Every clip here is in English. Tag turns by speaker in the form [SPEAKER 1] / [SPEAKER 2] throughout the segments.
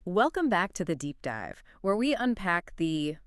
[SPEAKER 1] Welcome back to the Deep Dive, where we unpack the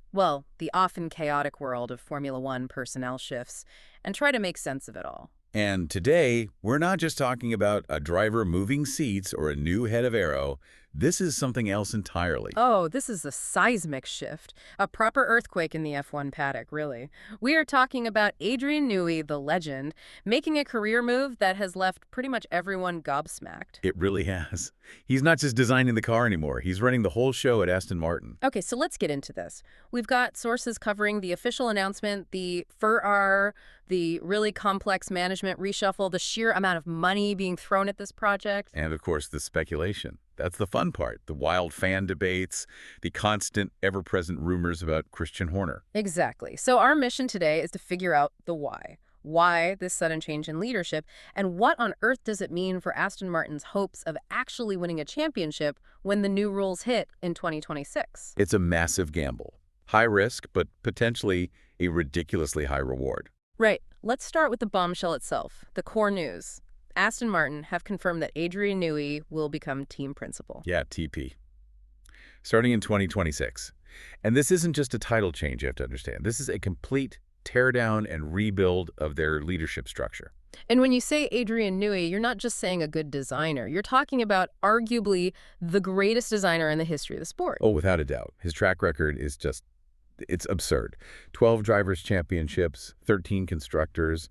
[SPEAKER 1] often chaotic world of Formula One personnel shifts and try to make sense of it all.
[SPEAKER 2] And today, we're not just talking about a driver moving seats or a new head of aero. This is something else entirely.
[SPEAKER 1] Oh, this is a seismic shift, a proper earthquake in the F1 paddock, really. We are talking about Adrian Newey, the legend, making a career move that has left pretty much everyone gobsmacked.
[SPEAKER 2] It really has. He's not just designing the car anymore. He's running the whole show at Aston Martin.
[SPEAKER 1] Okay, so let's get into this. We've got sources covering the official announcement, the Ferrari, the really complex management reshuffle, the sheer amount of money being thrown at this project.
[SPEAKER 2] And of course, the speculation. That's the fun part. The wild fan debates, the constant, ever-present rumors about Christian Horner.
[SPEAKER 1] Exactly. So our mission today is to figure out the why. Why this sudden change in leadership, and what on earth does it mean for Aston Martin's hopes of actually winning a championship when the new rules hit in 2026?
[SPEAKER 2] It's a massive gamble. High risk, but potentially a ridiculously high reward.
[SPEAKER 1] Right. Let's start with the bombshell itself, the core news. Aston Martin have confirmed that Adrian Newey will become team principal.
[SPEAKER 2] Yeah, TP. Starting in 2026. And this isn't just a title change, you have to understand. This is a complete teardown and rebuild of their leadership structure.
[SPEAKER 1] And when you say Adrian Newey, you're not just saying a good designer. You're talking about arguably the greatest designer in the history of the sport.
[SPEAKER 2] Oh, without a doubt. His track record is just, it's absurd. 12 drivers' championships, 13 constructors,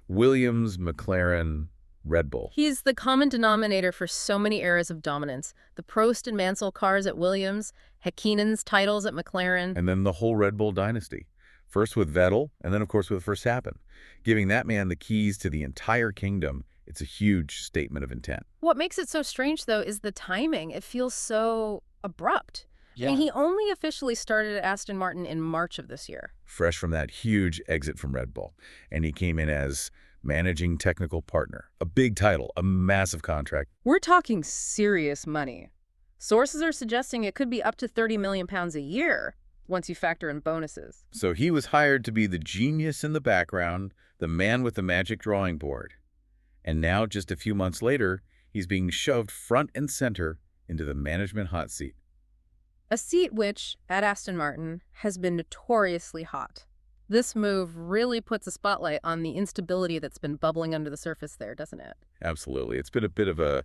[SPEAKER 2] Williams, McLaren, Red Bull.
[SPEAKER 1] He's the common denominator for so many eras of dominance. The Prost and Mansell cars at Williams, Häkkinen's titles at McLaren.
[SPEAKER 2] And then the whole Red Bull dynasty. First with Vettel, and then, of course, with Verstappen. Giving that man the keys to the entire kingdom, it's a huge statement of intent.
[SPEAKER 1] What makes it so strange, though, is the timing. It feels so abrupt.
[SPEAKER 2] Yeah.
[SPEAKER 1] I mean, he only officially started at Aston Martin in March of this year.
[SPEAKER 2] Fresh from that huge exit from Red Bull. And he came in as managing technical partner. A big title, a massive contract.
[SPEAKER 1] We're talking serious money. Sources are suggesting it could be up to £30 million a year once you factor in bonuses.
[SPEAKER 2] So he was hired to be the genius in the background, the man with the magic drawing board. And now, just a few months later, he's being shoved front and center into the management hot seat.
[SPEAKER 1] A seat which, at Aston Martin, has been notoriously hot. This move really puts a spotlight on the instability that's been bubbling under the surface there, doesn't it?
[SPEAKER 2] Absolutely. It's been a bit of a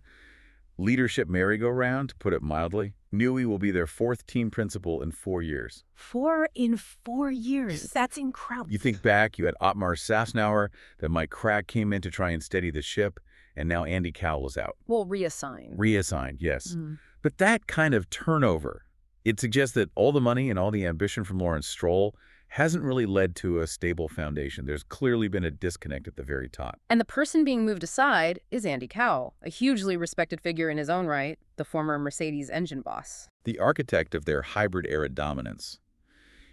[SPEAKER 2] leadership merry-go-round, to put it mildly. Newey will be their fourth team principal in 4 years.
[SPEAKER 1] 4 in 4 years. That's incredible.
[SPEAKER 2] You think back, you had Otmar Sasnauer, then Mike Crack came in to try and steady the ship, and now Andy Cowell is out.
[SPEAKER 1] Well, reassigned.
[SPEAKER 2] Reassigned, yes. But that kind of turnover, it suggests that all the money and all the ambition from Lawrence Stroll hasn't really led to a stable foundation. There's clearly been a disconnect at the very top.
[SPEAKER 1] And the person being moved aside is Andy Cowell, a hugely respected figure in his own right, the former Mercedes engine boss.
[SPEAKER 2] The architect of their hybrid-era dominance.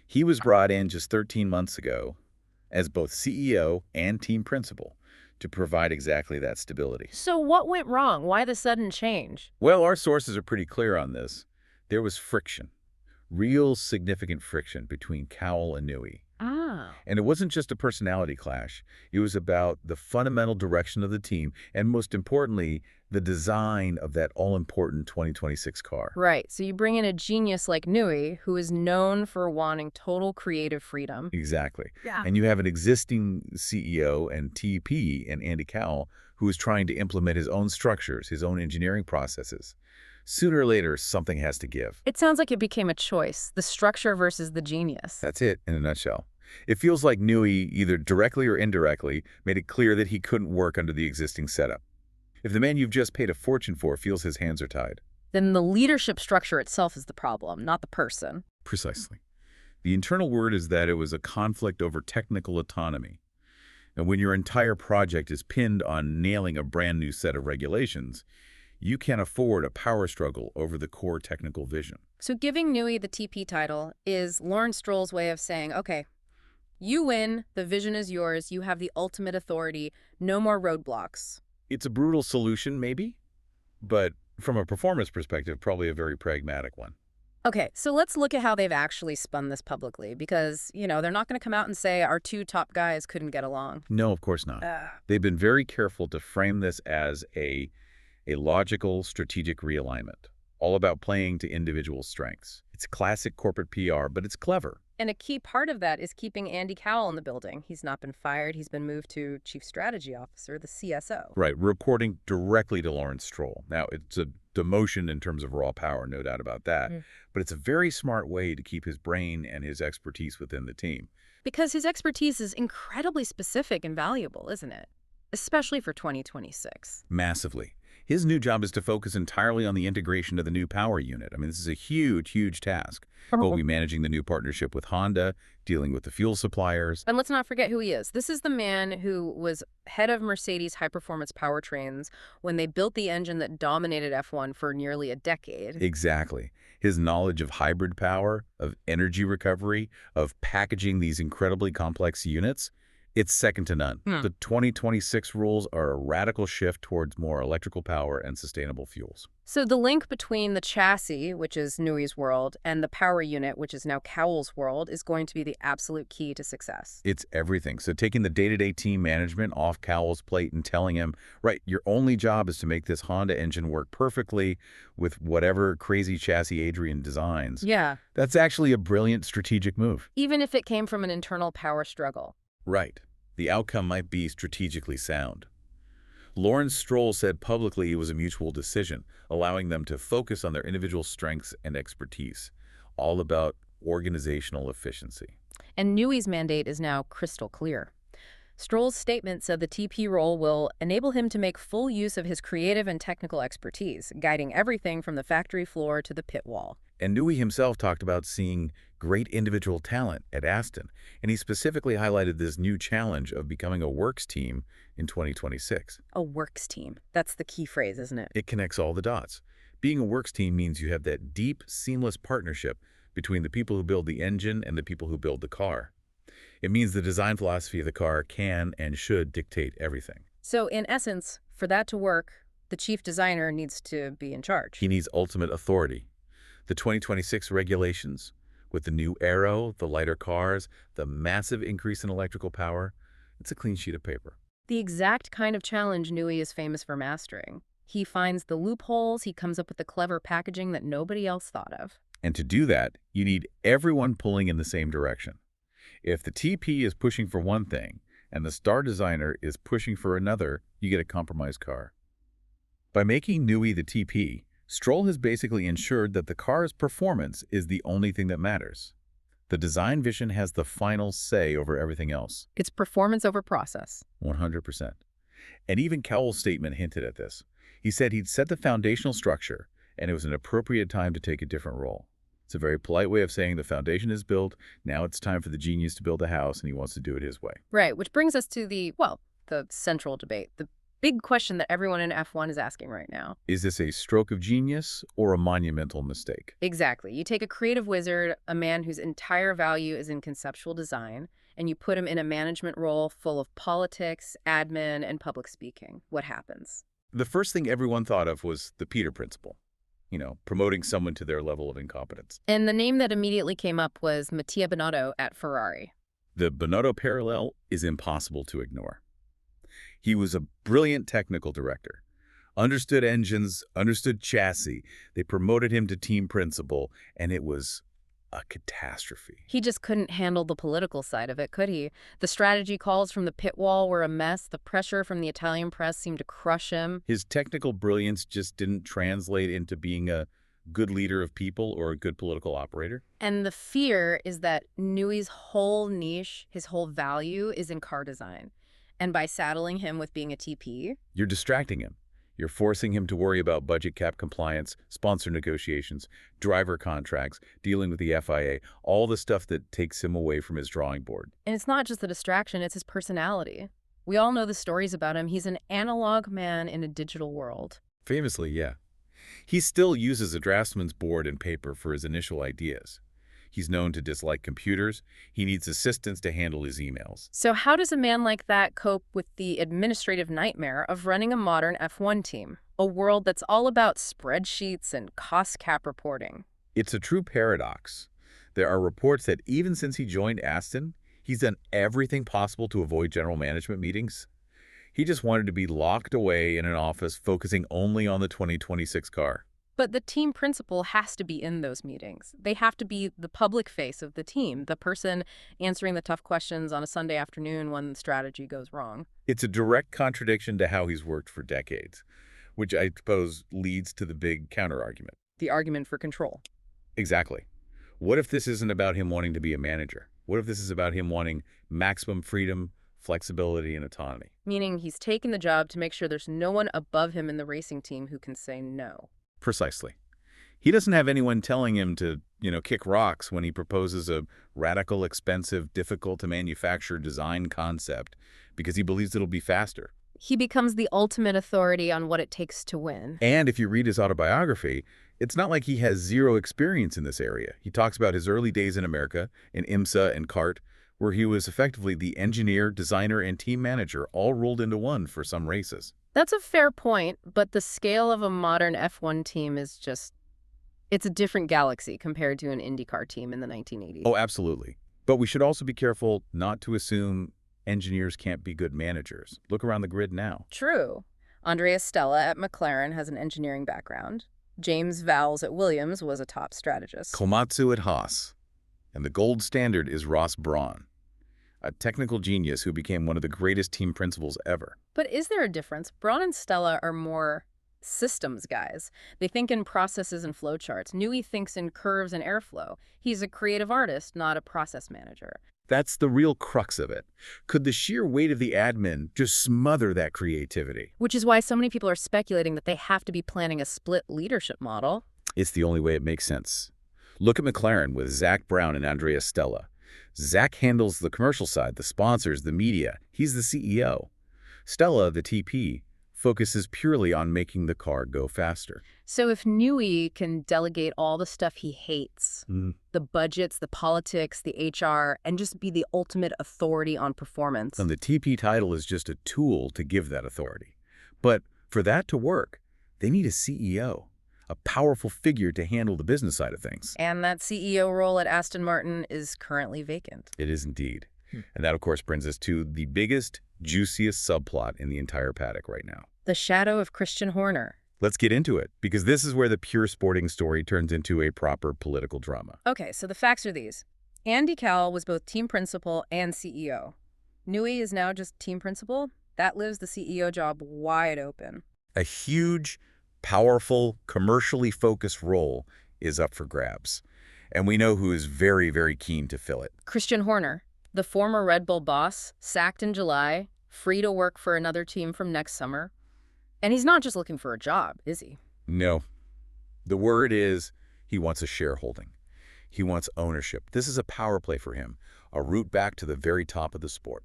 [SPEAKER 2] He was brought in just 13 months ago as both CEO and team principal to provide exactly that stability.
[SPEAKER 1] So what went wrong? Why the sudden change?
[SPEAKER 2] Well, our sources are pretty clear on this. There was friction. Real significant friction between Cowell and Newey. And it wasn't just a personality clash. It was about the fundamental direction of the team and, most importantly, the design of that all-important 2026 car.
[SPEAKER 1] Right. So you bring in a genius like Newey, who is known for wanting total creative freedom.
[SPEAKER 2] Exactly.
[SPEAKER 1] Yeah.
[SPEAKER 2] And you have an existing CEO and TP in Andy Cowell who is trying to implement his own structures, his own engineering processes. Sooner or later, something has to give.
[SPEAKER 1] It sounds like it became a choice, the structure versus the genius.
[SPEAKER 2] That's it, in a nutshell. It feels like Newey, either directly or indirectly, made it clear that he couldn't work under the existing setup. If the man you've just paid a fortune for feels his hands are tied.
[SPEAKER 1] Then the leadership structure itself is the problem, not the person.
[SPEAKER 2] Precisely. The internal word is that it was a conflict over technical autonomy. And when your entire project is pinned on nailing a brand new set of regulations, you can't afford a power struggle over the core technical vision.
[SPEAKER 1] So giving Newey the TP title is Lawrence Stroll's way of saying, okay, you win, the vision is yours, you have the ultimate authority, no more roadblocks.
[SPEAKER 2] It's a brutal solution, maybe, but from a performance perspective, probably a very pragmatic one.
[SPEAKER 1] Okay, so let's look at how they've actually spun this publicly, because, they're not going to come out and say our two top guys couldn't get along.
[SPEAKER 2] No, of course not. They've been very careful to frame this as a logical strategic realignment. all about playing to individual strengths. It's classic corporate PR, but it's clever.
[SPEAKER 1] And a key part of that is keeping Andy Cowell in the building. He's not been fired. He's been moved to Chief Strategy Officer, the CSO.
[SPEAKER 2] Right, reporting directly to Lawrence Stroll. Now, it's a demotion in terms of raw power, no doubt about that, but it's a very smart way to keep his brain and his expertise within the team.
[SPEAKER 1] Because his expertise is incredibly specific and valuable, isn't it? Especially for 2026.
[SPEAKER 2] Massively. His new job is to focus entirely on the integration of the new power unit. I mean, this is a huge, huge task. He'll be managing the new partnership with Honda, dealing with the fuel suppliers.
[SPEAKER 1] And let's not forget who he is. This is the man who was head of Mercedes high-performance powertrains when they built the engine that dominated F1 for nearly a decade.
[SPEAKER 2] Exactly. His knowledge of hybrid power, of energy recovery, of packaging these incredibly complex units, it's second to none. The 2026 rules are a radical shift towards more electrical power and sustainable fuels.
[SPEAKER 1] So the link between the chassis, which is Newey's world, and the power unit, which is now Cowell's world, is going to be the absolute key to success.
[SPEAKER 2] It's everything. So taking the day-to-day team management off Cowell's plate and telling him, right, your only job is to make this Honda engine work perfectly with whatever crazy chassis Adrian designs.
[SPEAKER 1] Yeah.
[SPEAKER 2] That's actually a brilliant strategic move.
[SPEAKER 1] Even if it came from an internal power struggle.
[SPEAKER 2] Right. The outcome might be strategically sound. Lawrence Stroll said publicly it was a mutual decision, allowing them to focus on their individual strengths and expertise, all about organizational efficiency.
[SPEAKER 1] And Newey's mandate is now crystal clear. Stroll's statement said the TP role will enable him to make full use of his creative and technical expertise, guiding everything from the factory floor to the pit wall.
[SPEAKER 2] And Newey himself talked about seeing great individual talent at Aston, and he specifically highlighted this new challenge of becoming a works team in 2026.
[SPEAKER 1] A works team. That's the key phrase, isn't it?
[SPEAKER 2] It connects all the dots. Being a works team means you have that deep, seamless partnership between the people who build the engine and the people who build the car. It means the design philosophy of the car can and should dictate everything.
[SPEAKER 1] So in essence, for that to work, the chief designer needs to be in charge.
[SPEAKER 2] He needs ultimate authority. The 2026 regulations, with the new aero, the lighter cars, the massive increase in electrical power, it's a clean sheet of paper.
[SPEAKER 1] The exact kind of challenge Newey is famous for mastering. He finds the loopholes, he comes up with the clever packaging that nobody else thought of.
[SPEAKER 2] And to do that, you need everyone pulling in the same direction. If the TP is pushing for one thing and the star designer is pushing for another, you get a compromised car. By making Newey the TP, Stroll has basically ensured that the car's performance is the only thing that matters. The design vision has the final say over everything else.
[SPEAKER 1] It's performance over process.
[SPEAKER 2] 100%. And even Cowell's statement hinted at this. He said he'd set the foundational structure, and it was an appropriate time to take a different role. It's a very polite way of saying the foundation is built, now it's time for the genius to build a house, and he wants to do it his way.
[SPEAKER 1] Right, which brings us to the central debate, the big question that everyone in F1 is asking right now.
[SPEAKER 2] Is this a stroke of genius or a monumental mistake?
[SPEAKER 1] Exactly. You take a creative wizard, a man whose entire value is in conceptual design, and you put him in a management role full of politics, admin, and public speaking. What happens?
[SPEAKER 2] The first thing everyone thought of was the Peter principle. Promoting someone to their level of incompetence.
[SPEAKER 1] And the name that immediately came up was Mattia Binotto at Ferrari.
[SPEAKER 2] The Binotto parallel is impossible to ignore. He was a brilliant technical director, understood engines, understood chassis. They promoted him to team principal, and it was a catastrophe.
[SPEAKER 1] He just couldn't handle the political side of it, could he? The strategy calls from the pit wall were a mess. The pressure from the Italian press seemed to crush him.
[SPEAKER 2] His technical brilliance just didn't translate into being a good leader of people or a good political operator.
[SPEAKER 1] And the fear is that Newey's whole niche, his whole value, is in car design. And by saddling him with being a TP,
[SPEAKER 2] you're distracting him. You're forcing him to worry about budget cap compliance, sponsor negotiations, driver contracts, dealing with the FIA, all the stuff that takes him away from his drawing board.
[SPEAKER 1] And it's not just a distraction, it's his personality. We all know the stories about him. He's an analog man in a digital world.
[SPEAKER 2] Famously, yeah. He still uses a draftsman's board and paper for his initial ideas. He's known to dislike computers. He needs assistance to handle his emails.
[SPEAKER 1] So how does a man like that cope with the administrative nightmare of running a modern F1 team? A world that's all about spreadsheets and cost cap reporting.
[SPEAKER 2] It's a true paradox. There are reports that even since he joined Aston, he's done everything possible to avoid general management meetings. He just wanted to be locked away in an office focusing only on the 2026 car.
[SPEAKER 1] But the team principal has to be in those meetings. They have to be the public face of the team, the person answering the tough questions on a Sunday afternoon when strategy goes wrong.
[SPEAKER 2] It's a direct contradiction to how he's worked for decades, which I suppose leads to the big counterargument.
[SPEAKER 1] The argument for control.
[SPEAKER 2] Exactly. What if this isn't about him wanting to be a manager? What if this is about him wanting maximum freedom, flexibility, and autonomy?
[SPEAKER 1] Meaning he's taken the job to make sure there's no one above him in the racing team who can say no.
[SPEAKER 2] Precisely. He doesn't have anyone telling him to, kick rocks when he proposes a radical, expensive, difficult-to-manufacture design concept because he believes it'll be faster.
[SPEAKER 1] He becomes the ultimate authority on what it takes to win.
[SPEAKER 2] And if you read his autobiography, it's not like he has zero experience in this area. He talks about his early days in America, in IMSA and CART, where he was effectively the engineer, designer, and team manager all rolled into one for some races.
[SPEAKER 1] That's a fair point, but the scale of a modern F1 team is it's a different galaxy compared to an IndyCar team in the 1980s.
[SPEAKER 2] Oh, absolutely. But we should also be careful not to assume engineers can't be good managers. Look around the grid now.
[SPEAKER 1] True. Andrea Stella at McLaren has an engineering background. James Vowles at Williams was a top strategist.
[SPEAKER 2] Komatsu at Haas. And the gold standard is Ross Brawn, a technical genius who became one of the greatest team principals ever.
[SPEAKER 1] But is there a difference? Braun and Stella are more systems guys. They think in processes and flowcharts. Newey thinks in curves and airflow. He's a creative artist, not a process manager.
[SPEAKER 2] That's the real crux of it. Could the sheer weight of the admin just smother that creativity?
[SPEAKER 1] Which is why so many people are speculating that they have to be planning a split leadership model.
[SPEAKER 2] It's the only way it makes sense. Look at McLaren with Zach Brown and Andrea Stella. Zach handles the commercial side, the sponsors, the media. He's the CEO. Stella, the TP, focuses purely on making the car go faster.
[SPEAKER 1] So if Newey can delegate all the stuff he hates, the budgets, the politics, the HR, and just be the ultimate authority on performance.
[SPEAKER 2] And the TP title is just a tool to give that authority. But for that to work, they need a CEO, a powerful figure to handle the business side of things.
[SPEAKER 1] And that CEO role at Aston Martin is currently vacant.
[SPEAKER 2] It is indeed. And that, of course, brings us to the biggest, juiciest subplot in the entire paddock right now.
[SPEAKER 1] The shadow of Christian Horner.
[SPEAKER 2] Let's get into it, because this is where the pure sporting story turns into a proper political drama.
[SPEAKER 1] Okay, so the facts are these. Andy Cowell was both team principal and CEO. Newey is now just team principal. That leaves the CEO job wide open.
[SPEAKER 2] A huge, powerful, commercially focused role is up for grabs. And we know who is very, very keen to fill it.
[SPEAKER 1] Christian Horner, the former Red Bull boss, sacked in July, free to work for another team from next summer. And he's not just looking for a job, is he?
[SPEAKER 2] No. The word is he wants a shareholding. He wants ownership. This is a power play for him, a route back to the very top of the sport.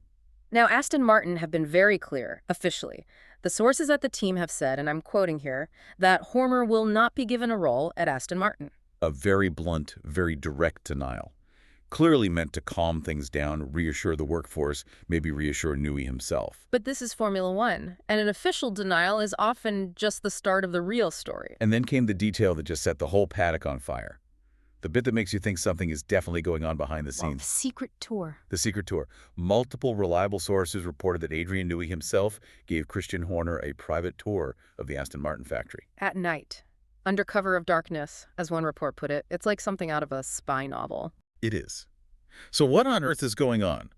[SPEAKER 1] Now, Aston Martin have been very clear, officially. The sources at the team have said, and I'm quoting here, that Horner will not be given a role at Aston Martin.
[SPEAKER 2] A very blunt, very direct denial. Clearly meant to calm things down, reassure the workforce, maybe reassure Newey himself.
[SPEAKER 1] But this is Formula One, and an official denial is often just the start of the real story.
[SPEAKER 2] And then came the detail that just set the whole paddock on fire. The bit that makes you think something is definitely going on behind the scenes.
[SPEAKER 1] Well, the secret tour.
[SPEAKER 2] The secret tour. Multiple reliable sources reported that Adrian Newey himself gave Christian Horner a private tour of the Aston Martin factory.
[SPEAKER 1] At night. Under cover of darkness, as one report put it. It's like something out of a spy novel.
[SPEAKER 2] It is. So what on earth is going on?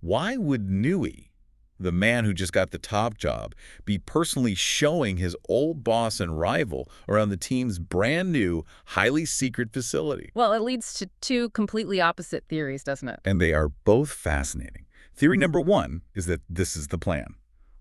[SPEAKER 2] Why would Newey, the man who just got the top job, be personally showing his old boss and rival around the team's brand new, highly secret facility?
[SPEAKER 1] Well, it leads to two completely opposite theories, doesn't it?
[SPEAKER 2] And they are both fascinating. Theory number one is that this is the plan.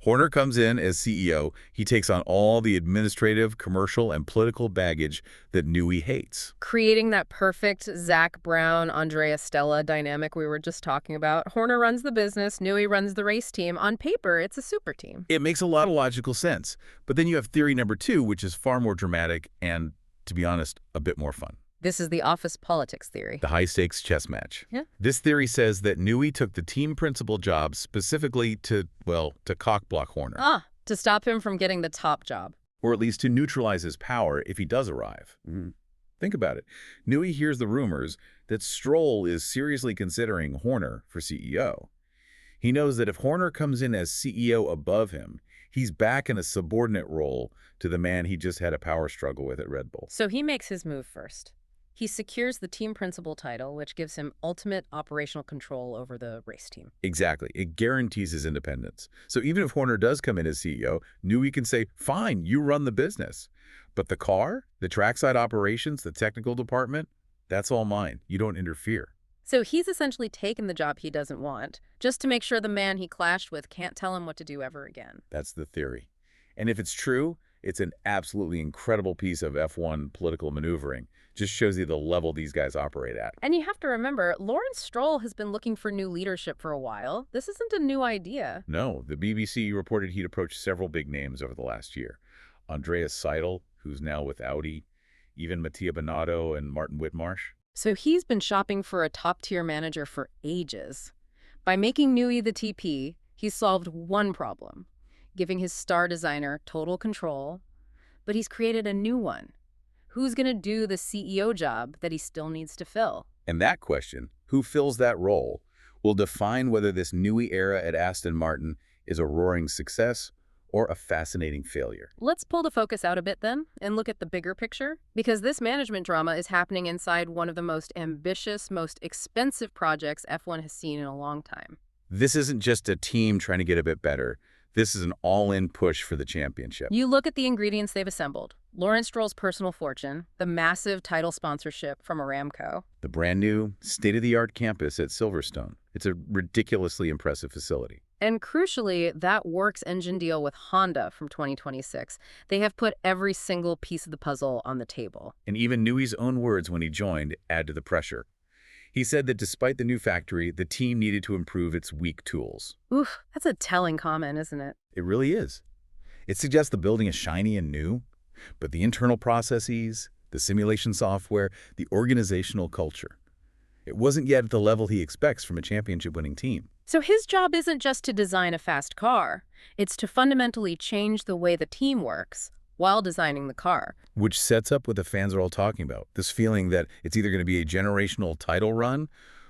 [SPEAKER 2] Horner comes in as CEO. He takes on all the administrative, commercial, and political baggage that Newey hates.
[SPEAKER 1] Creating that perfect Zach Brown, Andrea Stella dynamic we were just talking about. Horner runs the business, Newey runs the race team. On paper, it's a super team.
[SPEAKER 2] It makes a lot of logical sense. But then you have theory number two, which is far more dramatic and, to be honest, a bit more fun.
[SPEAKER 1] This is the office politics theory.
[SPEAKER 2] The high-stakes chess match.
[SPEAKER 1] Yeah.
[SPEAKER 2] This theory says that Newey took the team principal job specifically to cockblock Horner.
[SPEAKER 1] To stop him from getting the top job.
[SPEAKER 2] Or at least to neutralize his power if he does arrive. Think about it. Newey hears the rumors that Stroll is seriously considering Horner for CEO. He knows that if Horner comes in as CEO above him, He's back in a subordinate role to the man he just had a power struggle with at Red Bull.
[SPEAKER 1] So he makes his move first. He secures the team principal title, which gives him ultimate operational control over the race team.
[SPEAKER 2] Exactly. It guarantees his independence. So even if Horner does come in as CEO, Newey can say, fine, you run the business. But the car, the trackside operations, the technical department, that's all mine. You don't interfere.
[SPEAKER 1] So he's essentially taken the job he doesn't want, just to make sure the man he clashed with can't tell him what to do ever again.
[SPEAKER 2] That's the theory. And if it's true, it's an absolutely incredible piece of F1 political maneuvering. Just shows you the level these guys operate at.
[SPEAKER 1] And you have to remember, Lawrence Stroll has been looking for new leadership for a while. This isn't a new idea.
[SPEAKER 2] No, the BBC reported he'd approached several big names over the last year. Andreas Seidel, who's now with Audi, even Mattia Binotto and Martin Whitmarsh.
[SPEAKER 1] So he's been shopping for a top-tier manager for ages. By making Newey the TP, he's solved one problem, giving his star designer total control, but he's created a new one. Who's going to do the CEO job that he still needs to fill?
[SPEAKER 2] And that question, who fills that role, will define whether this Newey era at Aston Martin is a roaring success or a fascinating failure.
[SPEAKER 1] Let's pull the focus out a bit then and look at the bigger picture, because this management drama is happening inside one of the most ambitious, most expensive projects F1 has seen in a long time.
[SPEAKER 2] This isn't just a team trying to get a bit better. This is an all-in push for the championship.
[SPEAKER 1] You look at the ingredients they've assembled. Lawrence Stroll's personal fortune, the massive title sponsorship from Aramco,
[SPEAKER 2] the brand new, state-of-the-art campus at Silverstone. It's a ridiculously impressive facility.
[SPEAKER 1] And crucially, that works engine deal with Honda from 2026. They have put every single piece of the puzzle on the table.
[SPEAKER 2] And even Newey's own words when he joined add to the pressure. He said that despite the new factory, the team needed to improve its weak tools.
[SPEAKER 1] Oof, that's a telling comment, isn't it?
[SPEAKER 2] It really is. It suggests the building is shiny and new, but the internal processes, the simulation software, the organizational culture, it wasn't yet at the level he expects from a championship-winning team.
[SPEAKER 1] So his job isn't just to design a fast car. It's to fundamentally change the way the team works while designing the car.
[SPEAKER 2] Which sets up what the fans are all talking about, this feeling that it's either going to be a generational title run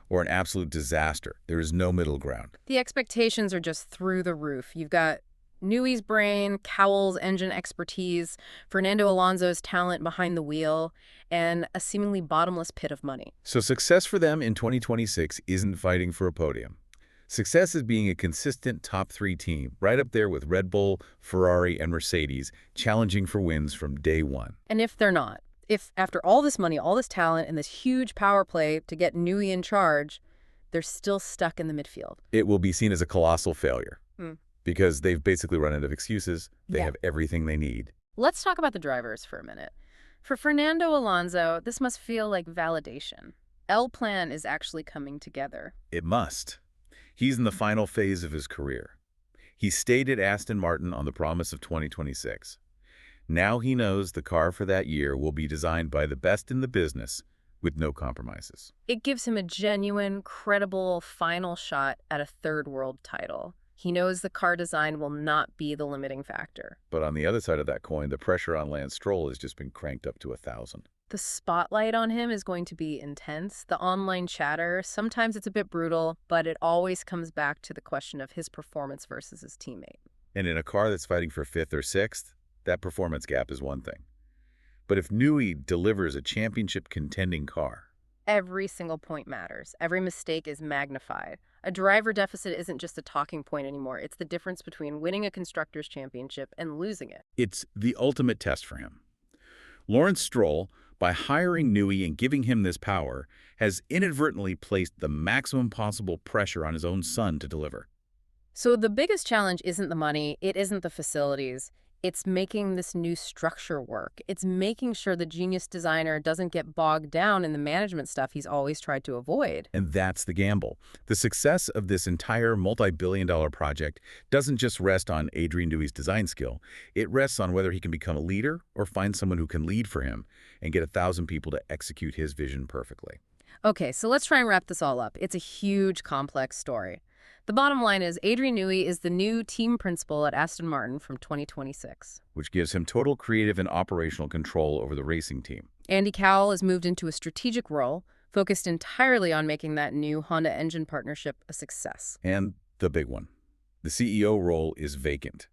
[SPEAKER 2] or an absolute disaster. There is no middle ground.
[SPEAKER 1] The expectations are just through the roof. You've got Newey's brain, Cowell's engine expertise, Fernando Alonso's talent behind the wheel, and a seemingly bottomless pit of money.
[SPEAKER 2] So success for them in 2026 isn't fighting for a podium. Success is being a consistent top three team, right up there with Red Bull, Ferrari, and Mercedes, challenging for wins from day one.
[SPEAKER 1] And if they're not, if after all this money, all this talent, and this huge power play to get Newey in charge, they're still stuck in the midfield,
[SPEAKER 2] it will be seen as a colossal failure. Because they've basically run out of excuses. They have everything they need.
[SPEAKER 1] Let's talk about the drivers for a minute. For Fernando Alonso, this must feel like validation. L-Plan is actually coming together.
[SPEAKER 2] It must. He's in the final phase of his career. He stayed at Aston Martin on the promise of 2026. Now he knows the car for that year will be designed by the best in the business with no compromises.
[SPEAKER 1] It gives him a genuine, credible final shot at a third world title. He knows the car design will not be the limiting factor.
[SPEAKER 2] But on the other side of that coin, the pressure on Lance Stroll has just been cranked up to 1,000.
[SPEAKER 1] The spotlight on him is going to be intense. The online chatter, sometimes it's a bit brutal, but it always comes back to the question of his performance versus his teammate.
[SPEAKER 2] And in a car that's fighting for 5th or 6th, that performance gap is one thing. But if Newey delivers a championship contending car,
[SPEAKER 1] every single point matters. Every mistake is magnified. A driver deficit isn't just a talking point anymore. It's the difference between winning a Constructors' Championship and losing it.
[SPEAKER 2] It's the ultimate test for him. Lawrence Stroll, by hiring Newey and giving him this power, has inadvertently placed the maximum possible pressure on his own son to deliver.
[SPEAKER 1] So the biggest challenge isn't the money, it isn't the facilities. It's making this new structure work. It's making sure the genius designer doesn't get bogged down in the management stuff he's always tried to avoid.
[SPEAKER 2] And that's the gamble. The success of this entire multi-billion-dollar project doesn't just rest on Adrian Newey's design skill. It rests on whether he can become a leader or find someone who can lead for him and get 1,000 people to execute his vision perfectly.
[SPEAKER 1] Okay, so let's try and wrap this all up. It's a huge, complex story. The bottom line is Adrian Newey is the new team principal at Aston Martin from 2026.
[SPEAKER 2] Which gives him total creative and operational control over the racing team.
[SPEAKER 1] Andy Cowell has moved into a strategic role, focused entirely on making that new Honda engine partnership a success.
[SPEAKER 2] And the big one. The CEO role is vacant.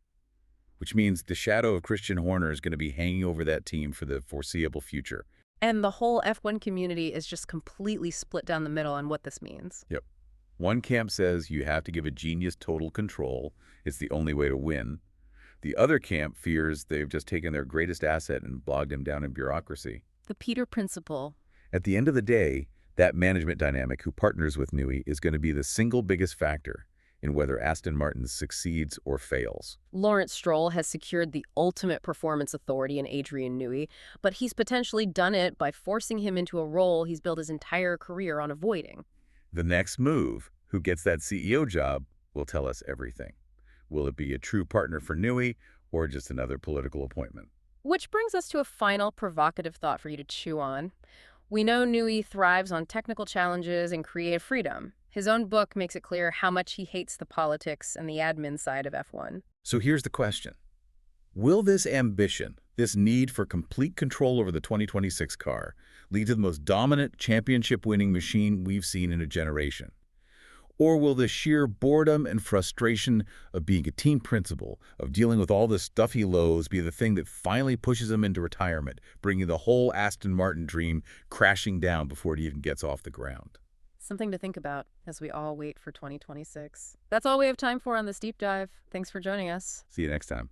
[SPEAKER 2] which means the shadow of Christian Horner is going to be hanging over that team for the foreseeable future.
[SPEAKER 1] And the whole F1 community is just completely split down the middle on what this means.
[SPEAKER 2] Yep. One camp says you have to give a genius total control. It's the only way to win. The other camp fears they've just taken their greatest asset and bogged him down in bureaucracy.
[SPEAKER 1] The Peter Principle.
[SPEAKER 2] At the end of the day, that management dynamic who partners with Newey is going to be the single biggest factor in whether Aston Martin succeeds or fails.
[SPEAKER 1] Lawrence Stroll has secured the ultimate performance authority in Adrian Newey, but he's potentially done it by forcing him into a role he's built his entire career on avoiding.
[SPEAKER 2] The next move, who gets that CEO job, will tell us everything. Will it be a true partner for Newey or just another political appointment?
[SPEAKER 1] Which brings us to a final provocative thought for you to chew on. We know Newey thrives on technical challenges and creative freedom. His own book makes it clear how much he hates the politics and the admin side of F1.
[SPEAKER 2] So here's the question. Will this ambition, this need for complete control over the 2026 car, lead to the most dominant championship-winning machine we've seen in a generation? Or will the sheer boredom and frustration of being a team principal, of dealing with all the stuff he loathes, be the thing that finally pushes him into retirement, bringing the whole Aston Martin dream crashing down before it even gets off the ground?
[SPEAKER 1] Something to think about as we all wait for 2026. That's all we have time for on this deep dive. Thanks for joining us.
[SPEAKER 2] See you next time.